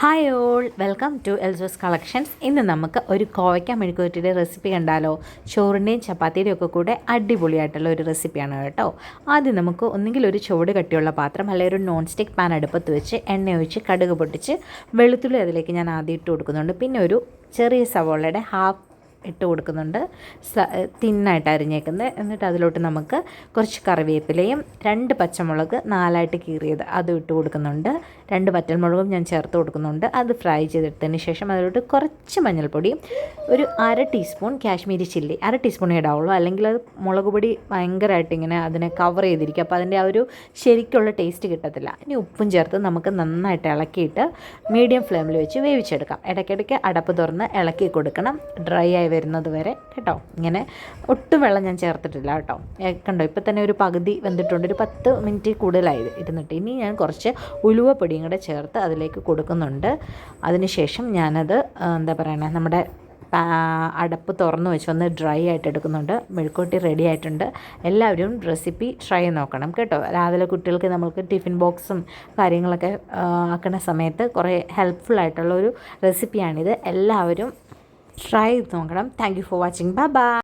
Hi all, welcome to എൽസോസ് collections. ഇന്ന് നമുക്ക് ഒരു കോവയ്ക്ക മെഴുക്കുവരട്ടിയുടെ റെസിപ്പി കണ്ടാലോ. ചോറിൻ്റെയും ചപ്പാത്തിയുടെയും ഒക്കെ കൂടെ അടിപൊളിയായിട്ടുള്ള ഒരു റെസിപ്പിയാണ് കേട്ടോ. ആദ്യം നമുക്ക് ഒന്നുകിൽ ഒരു ചുവട് കട്ടിയുള്ള പാത്രം അല്ലെങ്കിൽ ഒരു നോൺ സ്റ്റിക്ക് പാൻ അടുപ്പത്ത് വെച്ച് എണ്ണ ഒഴിച്ച് കടുക് പൊട്ടിച്ച് വെളുത്തുള്ളി അതിലേക്ക് ഞാൻ ആദ്യം ഇട്ട് കൊടുക്കുന്നുണ്ട്. പിന്നെ ഒരു ചെറിയ സവോളയുടെ ഹാഫ് ഇട്ട് കൊടുക്കുന്നുണ്ട്, തിന്നായിട്ട് അരിഞ്ഞേക്കുന്നത്. എന്നിട്ട് അതിലോട്ട് നമുക്ക് കുറച്ച് കറിവേപ്പിലയും 2 പച്ചമുളക് 4ആയിട്ട് കീറിയത് അതും ഇട്ട് കൊടുക്കുന്നുണ്ട്. 2 വറ്റൽമുളകും ഞാൻ ചേർത്ത് കൊടുക്കുന്നുണ്ട്. അത് ഫ്രൈ ചെയ്തെടുത്തതിന് ശേഷം അതിലോട്ട് കുറച്ച് മഞ്ഞൾപ്പൊടിയും ഒരു 1/2 ടീസ്പൂൺ കാശ്മീരി ചില്ലി, 1/2 ടീസ്പൂണേ ഇടാവുള്ളൂ, അല്ലെങ്കിൽ അത് മുളക് പൊടി ഭയങ്കരമായിട്ട് ഇങ്ങനെ അതിനെ കവർ ചെയ്തിരിക്കും, അപ്പോൾ അതിൻ്റെ ആ ഒരു ശരിക്കുള്ള ടേസ്റ്റ് കിട്ടത്തില്ല. ഇനി ഉപ്പും ചേർത്ത് നമുക്ക് നന്നായിട്ട് ഇളക്കിയിട്ട് മീഡിയം ഫ്ലെയിമിൽ വെച്ച് വേവിച്ചെടുക്കാം. ഇടയ്ക്കിടയ്ക്ക് അടപ്പ് തുറന്ന് ഇളക്കി കൊടുക്കണം, ഡ്രൈ ആയി വരുന്നത് വരെ കേട്ടോ. ഇങ്ങനെ ഒട്ടും വെള്ളം ഞാൻ ചേർത്തിട്ടില്ല കേട്ടോ. കണ്ടോ, ഇപ്പോൾ തന്നെ ഒരു പകുതി വെന്തിട്ടുണ്ട്, ഒരു 10 മിനിറ്റ് കൂടുതലായി ഇരുന്നിട്ട്. ഇനി ഞാൻ കുറച്ച് ഉലുവപ്പൊടിയും കൂടെ ചേർത്ത് അതിലേക്ക് കൊടുക്കുന്നുണ്ട്. അതിനുശേഷം ഞാനത് എന്താ പറയണേ, നമ്മുടെ അടപ്പ് തുറന്ന് വെച്ച് ഒന്ന് ഡ്രൈ ആയിട്ട് എടുക്കുന്നുണ്ട്. മെഴുക്കുവരട്ടി റെഡി ആയിട്ടുണ്ട്. എല്ലാവരും റെസിപ്പി ട്രൈ നോക്കണം കേട്ടോ. രാവിലെ കുട്ടികൾക്ക് നമ്മൾക്ക് ടിഫിൻ ബോക്സും കാര്യങ്ങളൊക്കെ ആക്കുന്ന സമയത്ത് കുറേ ഹെൽപ്ഫുൾ ആയിട്ടുള്ളൊരു റെസിപ്പിയാണിത്. എല്ലാവരും ട്രൈ ചെയ്ത് നോക്കണം. Thank you for watching. Bye bye.